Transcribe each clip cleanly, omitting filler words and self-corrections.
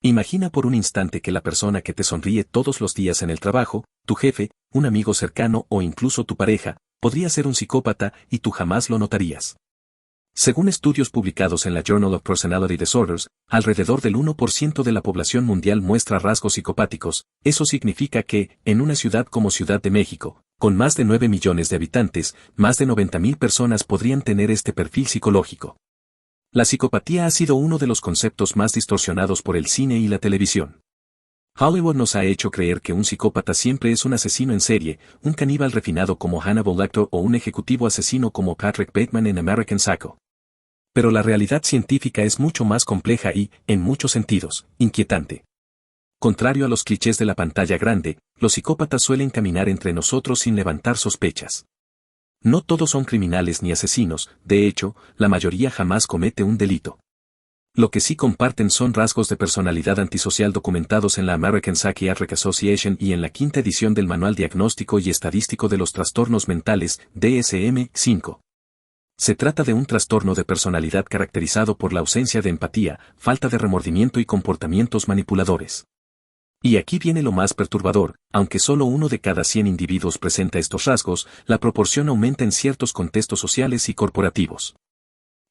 Imagina por un instante que la persona que te sonríe todos los días en el trabajo, tu jefe, un amigo cercano o incluso tu pareja, podría ser un psicópata y tú jamás lo notarías. Según estudios publicados en la Journal of Personality Disorders, alrededor del 1% de la población mundial muestra rasgos psicopáticos. Eso significa que, en una ciudad como Ciudad de México, con más de 9 millones de habitantes, más de 90,000 personas podrían tener este perfil psicológico. La psicopatía ha sido uno de los conceptos más distorsionados por el cine y la televisión. Hollywood nos ha hecho creer que un psicópata siempre es un asesino en serie, un caníbal refinado como Hannibal Lecter o un ejecutivo asesino como Patrick Bateman en American Psycho. Pero la realidad científica es mucho más compleja y, en muchos sentidos, inquietante. Contrario a los clichés de la pantalla grande, los psicópatas suelen caminar entre nosotros sin levantar sospechas. No todos son criminales ni asesinos, de hecho, la mayoría jamás comete un delito. Lo que sí comparten son rasgos de personalidad antisocial documentados en la American Psychiatric Association y en la quinta edición del Manual Diagnóstico y Estadístico de los Trastornos Mentales, DSM-5. Se trata de un trastorno de personalidad caracterizado por la ausencia de empatía, falta de remordimiento y comportamientos manipuladores. Y aquí viene lo más perturbador: aunque solo 1 de cada 100 individuos presenta estos rasgos, la proporción aumenta en ciertos contextos sociales y corporativos.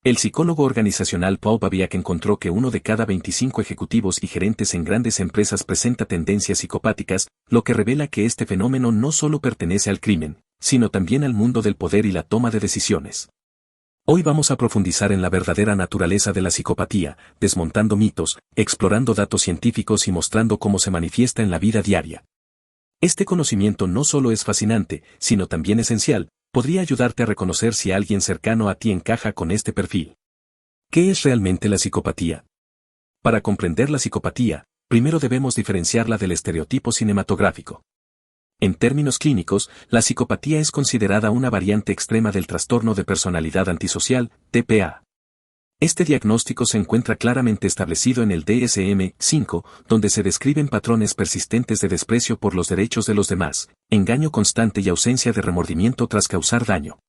El psicólogo organizacional Paul Babiak encontró que 1 de cada 25 ejecutivos y gerentes en grandes empresas presenta tendencias psicopáticas, lo que revela que este fenómeno no solo pertenece al crimen, sino también al mundo del poder y la toma de decisiones. Hoy vamos a profundizar en la verdadera naturaleza de la psicopatía, desmontando mitos, explorando datos científicos y mostrando cómo se manifiesta en la vida diaria. Este conocimiento no solo es fascinante, sino también esencial. Podría ayudarte a reconocer si alguien cercano a ti encaja con este perfil. ¿Qué es realmente la psicopatía? Para comprender la psicopatía, primero debemos diferenciarla del estereotipo cinematográfico. En términos clínicos, la psicopatía es considerada una variante extrema del trastorno de personalidad antisocial, TPA. Este diagnóstico se encuentra claramente establecido en el DSM-5, donde se describen patrones persistentes de desprecio por los derechos de los demás, engaño constante y ausencia de remordimiento tras causar daño.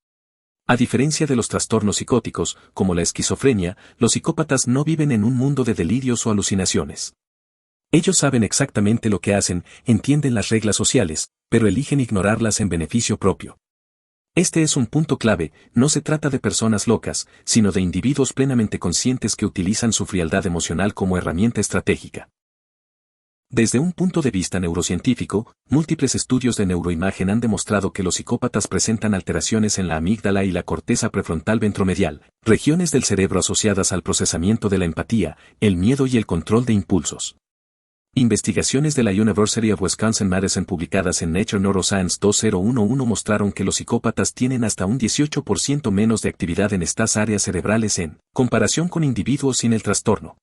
A diferencia de los trastornos psicóticos, como la esquizofrenia, los psicópatas no viven en un mundo de delirios o alucinaciones. Ellos saben exactamente lo que hacen, entienden las reglas sociales, pero eligen ignorarlas en beneficio propio. Este es un punto clave: no se trata de personas locas, sino de individuos plenamente conscientes que utilizan su frialdad emocional como herramienta estratégica. Desde un punto de vista neurocientífico, múltiples estudios de neuroimagen han demostrado que los psicópatas presentan alteraciones en la amígdala y la corteza prefrontal ventromedial, regiones del cerebro asociadas al procesamiento de la empatía, el miedo y el control de impulsos. Investigaciones de la University of Wisconsin-Madison publicadas en Nature Neuroscience 2011 mostraron que los psicópatas tienen hasta un 18% menos de actividad en estas áreas cerebrales en comparación con individuos sin el trastorno.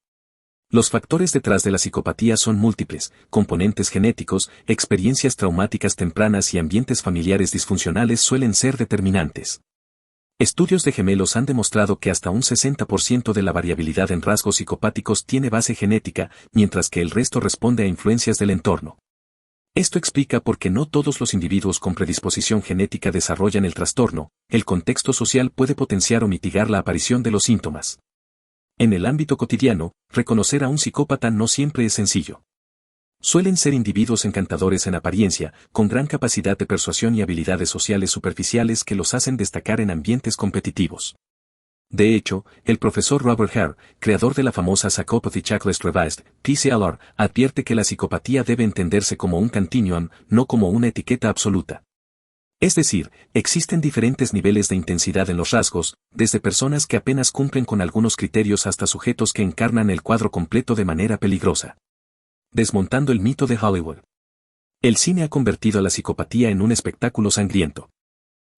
Los factores detrás de la psicopatía son múltiples: componentes genéticos, experiencias traumáticas tempranas y ambientes familiares disfuncionales suelen ser determinantes. Estudios de gemelos han demostrado que hasta un 60% de la variabilidad en rasgos psicopáticos tiene base genética, mientras que el resto responde a influencias del entorno. Esto explica por qué no todos los individuos con predisposición genética desarrollan el trastorno. El contexto social puede potenciar o mitigar la aparición de los síntomas. En el ámbito cotidiano, reconocer a un psicópata no siempre es sencillo. Suelen ser individuos encantadores en apariencia, con gran capacidad de persuasión y habilidades sociales superficiales que los hacen destacar en ambientes competitivos. De hecho, el profesor Robert Hare, creador de la famosa Psychopathy Checklist Revised, PCLR, advierte que la psicopatía debe entenderse como un continuum, no como una etiqueta absoluta. Es decir, existen diferentes niveles de intensidad en los rasgos, desde personas que apenas cumplen con algunos criterios hasta sujetos que encarnan el cuadro completo de manera peligrosa. Desmontando el mito de Hollywood. El cine ha convertido a la psicopatía en un espectáculo sangriento.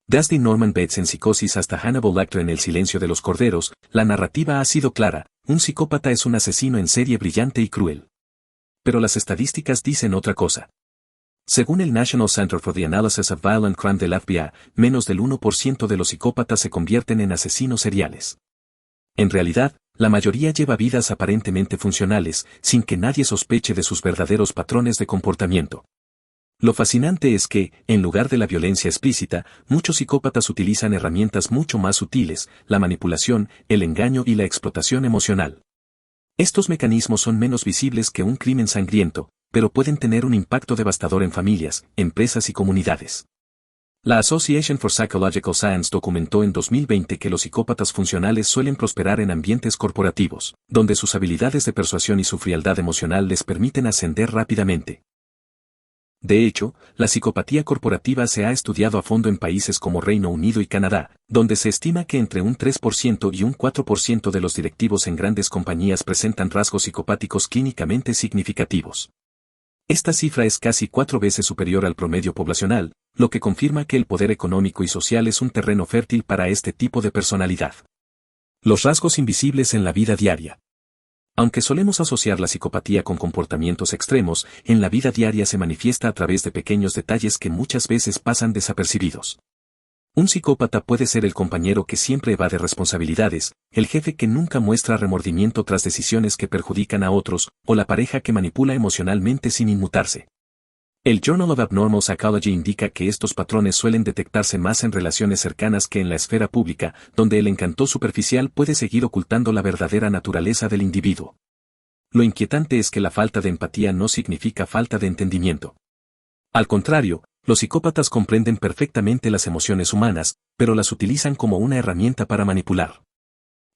Desde Norman Bates en Psicosis hasta Hannibal Lecter en El silencio de los corderos, la narrativa ha sido clara: un psicópata es un asesino en serie brillante y cruel. Pero las estadísticas dicen otra cosa. Según el National Center for the Analysis of Violent Crime del FBI, menos del 1% de los psicópatas se convierten en asesinos seriales. En realidad, la mayoría lleva vidas aparentemente funcionales, sin que nadie sospeche de sus verdaderos patrones de comportamiento. Lo fascinante es que, en lugar de la violencia explícita, muchos psicópatas utilizan herramientas mucho más sutiles: la manipulación, el engaño y la explotación emocional. Estos mecanismos son menos visibles que un crimen sangriento, pero pueden tener un impacto devastador en familias, empresas y comunidades. La Association for Psychological Science documentó en 2020 que los psicópatas funcionales suelen prosperar en ambientes corporativos, donde sus habilidades de persuasión y su frialdad emocional les permiten ascender rápidamente. De hecho, la psicopatía corporativa se ha estudiado a fondo en países como Reino Unido y Canadá, donde se estima que entre un 3% y un 4% de los directivos en grandes compañías presentan rasgos psicopáticos clínicamente significativos. Esta cifra es casi 4 veces superior al promedio poblacional, lo que confirma que el poder económico y social es un terreno fértil para este tipo de personalidad. Los rasgos invisibles en la vida diaria. Aunque solemos asociar la psicopatía con comportamientos extremos, en la vida diaria se manifiesta a través de pequeños detalles que muchas veces pasan desapercibidos. Un psicópata puede ser el compañero que siempre evade responsabilidades, el jefe que nunca muestra remordimiento tras decisiones que perjudican a otros, o la pareja que manipula emocionalmente sin inmutarse. El Journal of Abnormal Psychology indica que estos patrones suelen detectarse más en relaciones cercanas que en la esfera pública, donde el encanto superficial puede seguir ocultando la verdadera naturaleza del individuo. Lo inquietante es que la falta de empatía no significa falta de entendimiento. Al contrario, los psicópatas comprenden perfectamente las emociones humanas, pero las utilizan como una herramienta para manipular.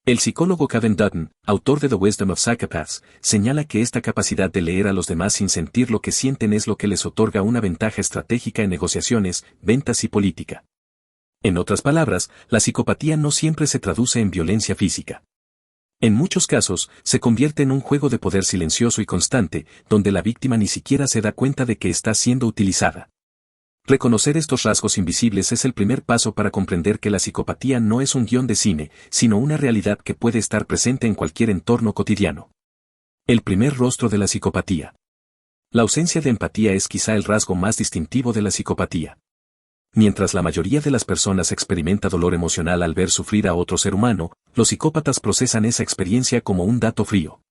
El psicólogo Kevin Dutton, autor de The Wisdom of Psychopaths, señala que esta capacidad de leer a los demás sin sentir lo que sienten es lo que les otorga una ventaja estratégica en negociaciones, ventas y política. En otras palabras, la psicopatía no siempre se traduce en violencia física. En muchos casos, se convierte en un juego de poder silencioso y constante, donde la víctima ni siquiera se da cuenta de que está siendo utilizada. Reconocer estos rasgos invisibles es el primer paso para comprender que la psicopatía no es un guión de cine, sino una realidad que puede estar presente en cualquier entorno cotidiano. El primer rostro de la psicopatía. La ausencia de empatía es quizá el rasgo más distintivo de la psicopatía. Mientras la mayoría de las personas experimenta dolor emocional al ver sufrir a otro ser humano, los psicópatas procesan esa experiencia como un dato frío.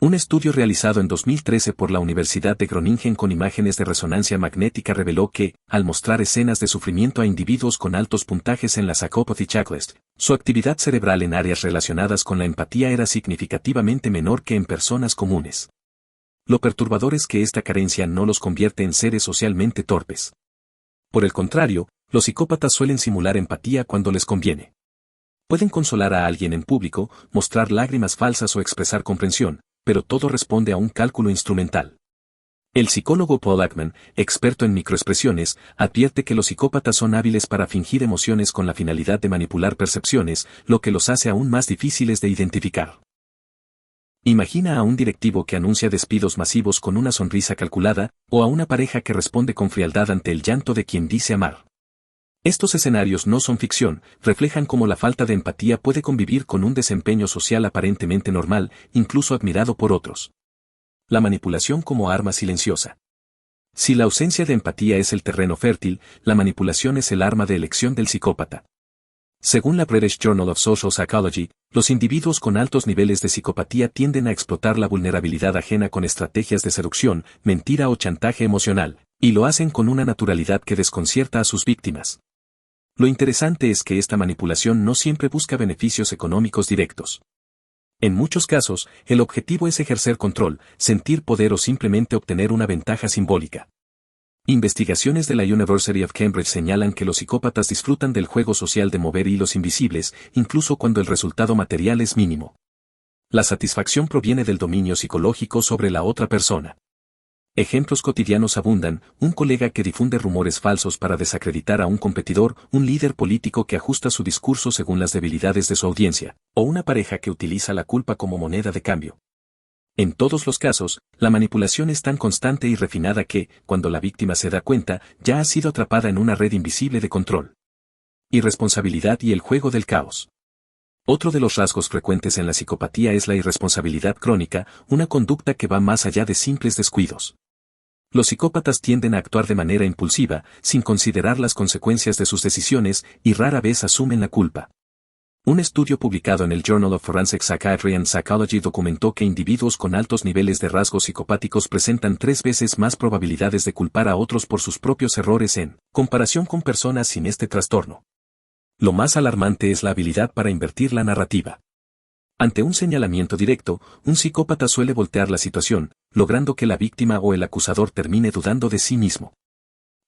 Un estudio realizado en 2013 por la Universidad de Groningen con imágenes de resonancia magnética reveló que, al mostrar escenas de sufrimiento a individuos con altos puntajes en la Psychopathy Checklist, su actividad cerebral en áreas relacionadas con la empatía era significativamente menor que en personas comunes. Lo perturbador es que esta carencia no los convierte en seres socialmente torpes. Por el contrario, los psicópatas suelen simular empatía cuando les conviene. Pueden consolar a alguien en público, mostrar lágrimas falsas o expresar comprensión, pero todo responde a un cálculo instrumental. El psicólogo Paul Ekman, experto en microexpresiones, advierte que los psicópatas son hábiles para fingir emociones con la finalidad de manipular percepciones, lo que los hace aún más difíciles de identificar. Imagina a un directivo que anuncia despidos masivos con una sonrisa calculada, o a una pareja que responde con frialdad ante el llanto de quien dice amar. Estos escenarios no son ficción, reflejan cómo la falta de empatía puede convivir con un desempeño social aparentemente normal, incluso admirado por otros. La manipulación como arma silenciosa. Si la ausencia de empatía es el terreno fértil, la manipulación es el arma de elección del psicópata. Según la British Journal of Social Psychology, los individuos con altos niveles de psicopatía tienden a explotar la vulnerabilidad ajena con estrategias de seducción, mentira o chantaje emocional, y lo hacen con una naturalidad que desconcierta a sus víctimas. Lo interesante es que esta manipulación no siempre busca beneficios económicos directos. En muchos casos, el objetivo es ejercer control, sentir poder o simplemente obtener una ventaja simbólica. Investigaciones de la University of Cambridge señalan que los psicópatas disfrutan del juego social de mover hilos invisibles, incluso cuando el resultado material es mínimo. La satisfacción proviene del dominio psicológico sobre la otra persona. Ejemplos cotidianos abundan: un colega que difunde rumores falsos para desacreditar a un competidor, un líder político que ajusta su discurso según las debilidades de su audiencia, o una pareja que utiliza la culpa como moneda de cambio. En todos los casos, la manipulación es tan constante y refinada que, cuando la víctima se da cuenta, ya ha sido atrapada en una red invisible de control. Irresponsabilidad y el juego del caos. Otro de los rasgos frecuentes en la psicopatía es la irresponsabilidad crónica, una conducta que va más allá de simples descuidos. Los psicópatas tienden a actuar de manera impulsiva, sin considerar las consecuencias de sus decisiones, y rara vez asumen la culpa. Un estudio publicado en el Journal of Forensic Psychiatry and Psychology documentó que individuos con altos niveles de rasgos psicopáticos presentan 3 veces más probabilidades de culpar a otros por sus propios errores en comparación con personas sin este trastorno. Lo más alarmante es la habilidad para invertir la narrativa. Ante un señalamiento directo, un psicópata suele voltear la situación, logrando que la víctima o el acusador termine dudando de sí mismo.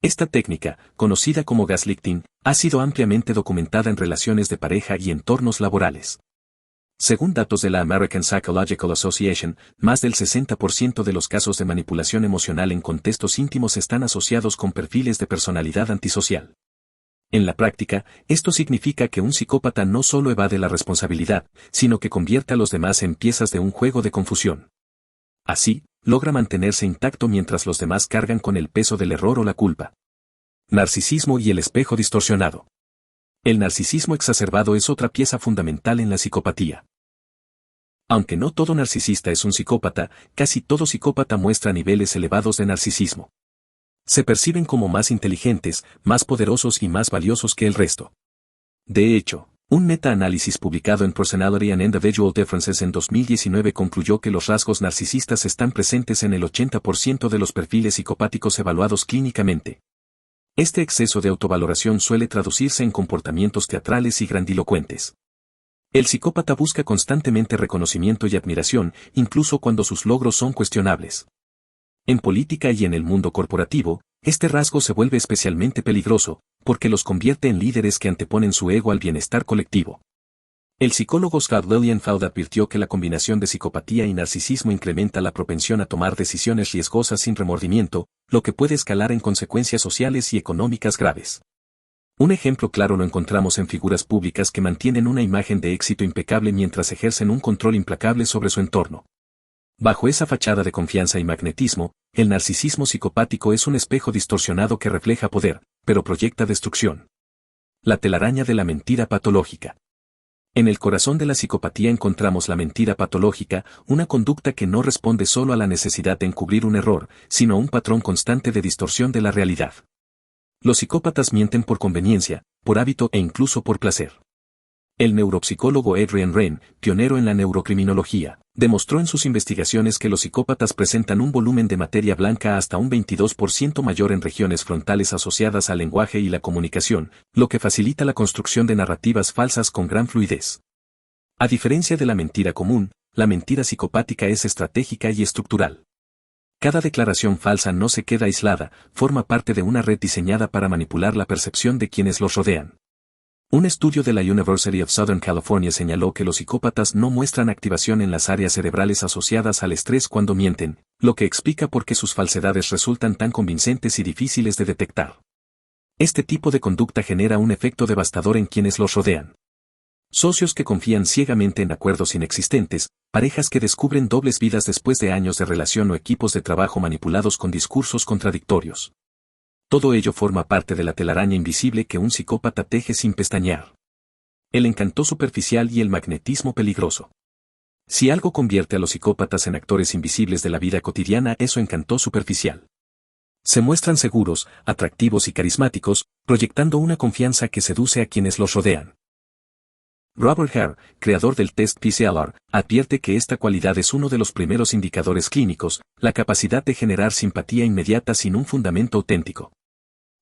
Esta técnica, conocida como gaslighting, ha sido ampliamente documentada en relaciones de pareja y entornos laborales. Según datos de la American Psychological Association, más del 60% de los casos de manipulación emocional en contextos íntimos están asociados con perfiles de personalidad antisocial. En la práctica, esto significa que un psicópata no solo evade la responsabilidad, sino que convierte a los demás en piezas de un juego de confusión. Así, logra mantenerse intacto mientras los demás cargan con el peso del error o la culpa. Narcisismo y el espejo distorsionado. El narcisismo exacerbado es otra pieza fundamental en la psicopatía. Aunque no todo narcisista es un psicópata, casi todo psicópata muestra niveles elevados de narcisismo. Se perciben como más inteligentes, más poderosos y más valiosos que el resto. De hecho, un meta-análisis publicado en Personality and Individual Differences en 2019 concluyó que los rasgos narcisistas están presentes en el 80% de los perfiles psicopáticos evaluados clínicamente. Este exceso de autovaloración suele traducirse en comportamientos teatrales y grandilocuentes. El psicópata busca constantemente reconocimiento y admiración, incluso cuando sus logros son cuestionables. En política y en el mundo corporativo, este rasgo se vuelve especialmente peligroso, porque los convierte en líderes que anteponen su ego al bienestar colectivo. El psicólogo Scott Lilienfeld advirtió que la combinación de psicopatía y narcisismo incrementa la propensión a tomar decisiones riesgosas sin remordimiento, lo que puede escalar en consecuencias sociales y económicas graves. Un ejemplo claro lo encontramos en figuras públicas que mantienen una imagen de éxito impecable mientras ejercen un control implacable sobre su entorno. Bajo esa fachada de confianza y magnetismo, el narcisismo psicopático es un espejo distorsionado que refleja poder, pero proyecta destrucción. La telaraña de la mentira patológica. En el corazón de la psicopatía encontramos la mentira patológica, una conducta que no responde solo a la necesidad de encubrir un error, sino a un patrón constante de distorsión de la realidad. Los psicópatas mienten por conveniencia, por hábito e incluso por placer. El neuropsicólogo Adrian Raine, pionero en la neurocriminología, demostró en sus investigaciones que los psicópatas presentan un volumen de materia blanca hasta un 22% mayor en regiones frontales asociadas al lenguaje y la comunicación, lo que facilita la construcción de narrativas falsas con gran fluidez. A diferencia de la mentira común, la mentira psicopática es estratégica y estructural. Cada declaración falsa no se queda aislada, forma parte de una red diseñada para manipular la percepción de quienes los rodean. Un estudio de la University of Southern California señaló que los psicópatas no muestran activación en las áreas cerebrales asociadas al estrés cuando mienten, lo que explica por qué sus falsedades resultan tan convincentes y difíciles de detectar. Este tipo de conducta genera un efecto devastador en quienes los rodean. Socios que confían ciegamente en acuerdos inexistentes, parejas que descubren dobles vidas después de años de relación o equipos de trabajo manipulados con discursos contradictorios. Todo ello forma parte de la telaraña invisible que un psicópata teje sin pestañear. El encanto superficial y el magnetismo peligroso. Si algo convierte a los psicópatas en actores invisibles de la vida cotidiana es su encanto superficial. Se muestran seguros, atractivos y carismáticos, proyectando una confianza que seduce a quienes los rodean. Robert Hare, creador del test PCLR, advierte que esta cualidad es uno de los primeros indicadores clínicos, la capacidad de generar simpatía inmediata sin un fundamento auténtico.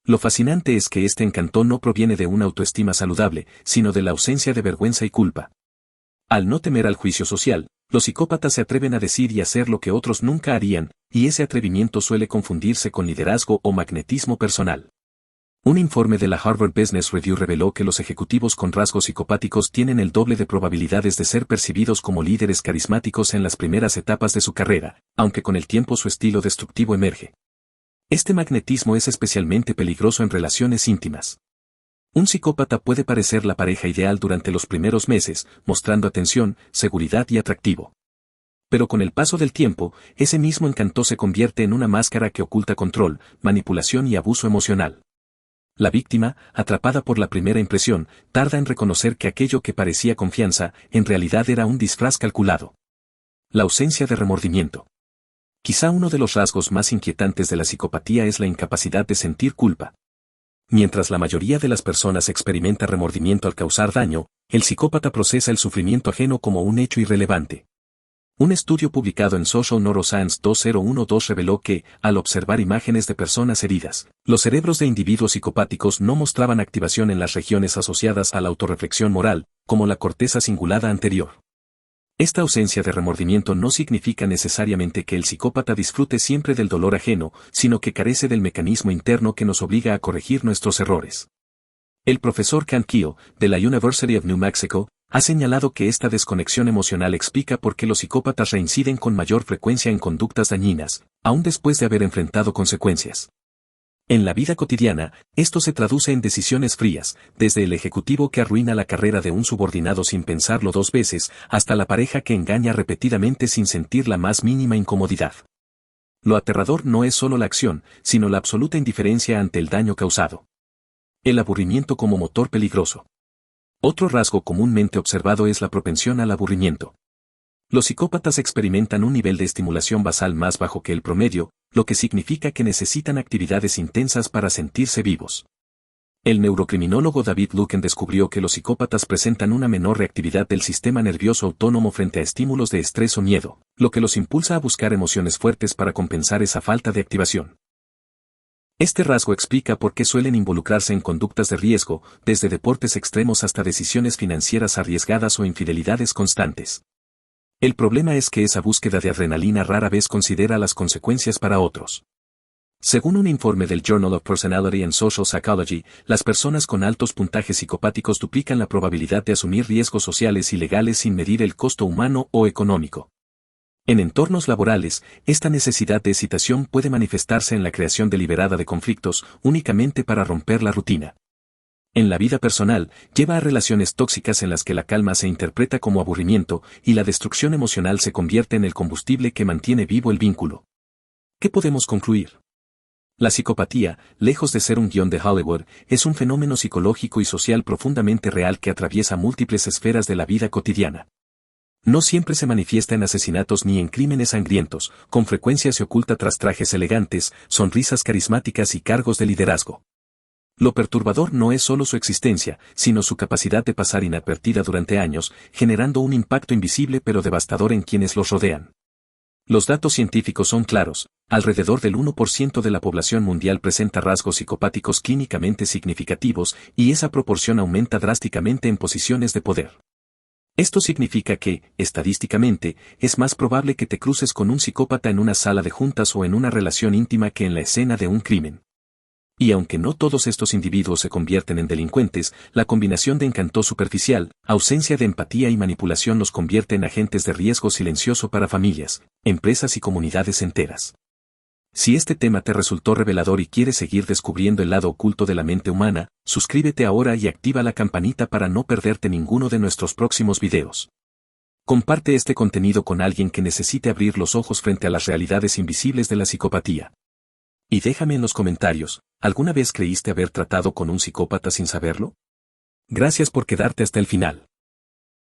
Lo fascinante es que este encanto no proviene de una autoestima saludable, sino de la ausencia de vergüenza y culpa. Al no temer al juicio social, los psicópatas se atreven a decir y hacer lo que otros nunca harían, y ese atrevimiento suele confundirse con liderazgo o magnetismo personal. Un informe de la Harvard Business Review reveló que los ejecutivos con rasgos psicopáticos tienen el doble de probabilidades de ser percibidos como líderes carismáticos en las primeras etapas de su carrera, aunque con el tiempo su estilo destructivo emerge. Este magnetismo es especialmente peligroso en relaciones íntimas. Un psicópata puede parecer la pareja ideal durante los primeros meses, mostrando atención, seguridad y atractivo. Pero con el paso del tiempo, ese mismo encanto se convierte en una máscara que oculta control, manipulación y abuso emocional. La víctima, atrapada por la primera impresión, tarda en reconocer que aquello que parecía confianza, en realidad era un disfraz calculado. La ausencia de remordimiento. Quizá uno de los rasgos más inquietantes de la psicopatía es la incapacidad de sentir culpa. Mientras la mayoría de las personas experimenta remordimiento al causar daño, el psicópata procesa el sufrimiento ajeno como un hecho irrelevante. Un estudio publicado en Social Neuroscience 2012 reveló que, al observar imágenes de personas heridas, los cerebros de individuos psicopáticos no mostraban activación en las regiones asociadas a la autorreflexión moral, como la corteza cingulada anterior. Esta ausencia de remordimiento no significa necesariamente que el psicópata disfrute siempre del dolor ajeno, sino que carece del mecanismo interno que nos obliga a corregir nuestros errores. El profesor Can Kyo, de la University of New Mexico, ha señalado que esta desconexión emocional explica por qué los psicópatas reinciden con mayor frecuencia en conductas dañinas, aún después de haber enfrentado consecuencias. En la vida cotidiana, esto se traduce en decisiones frías, desde el ejecutivo que arruina la carrera de un subordinado sin pensarlo dos veces, hasta la pareja que engaña repetidamente sin sentir la más mínima incomodidad. Lo aterrador no es solo la acción, sino la absoluta indiferencia ante el daño causado. El aburrimiento como motor peligroso. Otro rasgo comúnmente observado es la propensión al aburrimiento. Los psicópatas experimentan un nivel de estimulación basal más bajo que el promedio, lo que significa que necesitan actividades intensas para sentirse vivos. El neurocriminólogo David Luken descubrió que los psicópatas presentan una menor reactividad del sistema nervioso autónomo frente a estímulos de estrés o miedo, lo que los impulsa a buscar emociones fuertes para compensar esa falta de activación. Este rasgo explica por qué suelen involucrarse en conductas de riesgo, desde deportes extremos hasta decisiones financieras arriesgadas o infidelidades constantes. El problema es que esa búsqueda de adrenalina rara vez considera las consecuencias para otros. Según un informe del Journal of Personality and Social Psychology, las personas con altos puntajes psicopáticos duplican la probabilidad de asumir riesgos sociales y legales sin medir el costo humano o económico. En entornos laborales, esta necesidad de excitación puede manifestarse en la creación deliberada de conflictos, únicamente para romper la rutina. En la vida personal, lleva a relaciones tóxicas en las que la calma se interpreta como aburrimiento y la destrucción emocional se convierte en el combustible que mantiene vivo el vínculo. ¿Qué podemos concluir? La psicopatía, lejos de ser un guión de Hollywood, es un fenómeno psicológico y social profundamente real que atraviesa múltiples esferas de la vida cotidiana. No siempre se manifiesta en asesinatos ni en crímenes sangrientos, con frecuencia se oculta tras trajes elegantes, sonrisas carismáticas y cargos de liderazgo. Lo perturbador no es solo su existencia, sino su capacidad de pasar inadvertida durante años, generando un impacto invisible pero devastador en quienes los rodean. Los datos científicos son claros, alrededor del 1% de la población mundial presenta rasgos psicopáticos clínicamente significativos y esa proporción aumenta drásticamente en posiciones de poder. Esto significa que, estadísticamente, es más probable que te cruces con un psicópata en una sala de juntas o en una relación íntima que en la escena de un crimen. Y aunque no todos estos individuos se convierten en delincuentes, la combinación de encanto superficial, ausencia de empatía y manipulación los convierte en agentes de riesgo silencioso para familias, empresas y comunidades enteras. Si este tema te resultó revelador y quieres seguir descubriendo el lado oculto de la mente humana, suscríbete ahora y activa la campanita para no perderte ninguno de nuestros próximos videos. Comparte este contenido con alguien que necesite abrir los ojos frente a las realidades invisibles de la psicopatía. Y déjame en los comentarios, ¿alguna vez creíste haber tratado con un psicópata sin saberlo? Gracias por quedarte hasta el final.